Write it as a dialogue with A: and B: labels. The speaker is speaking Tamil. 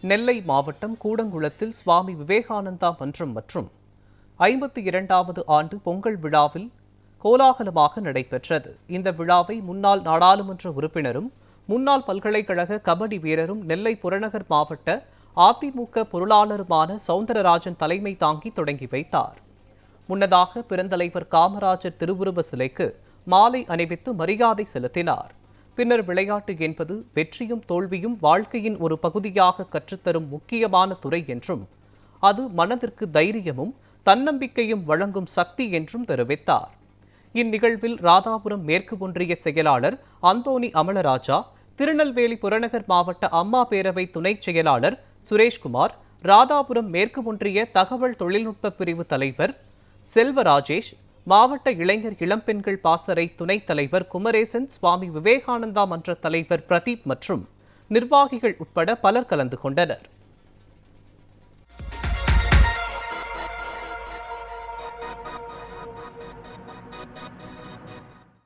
A: நெல்லை மாவட்டம் கூடங்குளத்தில் சுவாமி விவேகானந்தா மன்றம் மற்றும் 52வது ஆண்டு பொங்கல் விழாவில் கோலாகலமாக நடைபெற்றது. இந்த விழாவை முன்னாள் நாடாளுமன்ற உறுப்பினரும் முன்னாள் பல்கலைக்கழக கபடி வீரரும் நெல்லை புறநகர் மாவட்ட அதிமுக பொருளாளருமான சவுந்தரராஜன் தலைமை தாங்கி தொடங்கி வைத்தார். முன்னதாக பெருந்தலைவர் காமராஜர் திருவுருவ சிலைக்கு மாலை அணிவித்து மரியாதை செலுத்தினார். பின்னர் விளையாட்டு என்பது வெற்றியும் தோல்வியும் வாழ்க்கையின் ஒரு பகுதியாக கற்றுத்தரும் முக்கியமான துறை என்றும் அது மனதிற்கு தைரியமும் தன்னம்பிக்கையும் வழங்கும் சக்தி என்றும் தெரிவித்தார். இந்நிகழ்வில் ராதாபுரம் மேற்கு ஒன்றிய செயலாளர் அந்தோணி அமலராஜா, திருநெல்வேலி புறநகர் மாவட்ட அம்மா பேரவை துணை செயலாளர் சுரேஷ்குமார், ராதாபுரம் மேற்கு ஒன்றிய தகவல் தொழில்நுட்ப பிரிவு தலைவர் செல்வராஜேஷ், மாவட்ட இளைஞர் இளம்பெண்கள் பாசறை துணைத் தலைவர் குமரேசன், சுவாமி விவேகானந்தா மன்ற தலைவர் பிரதீப் மற்றும் நிர்வாகிகள் உட்பட பலர் கலந்து கொண்டனர்.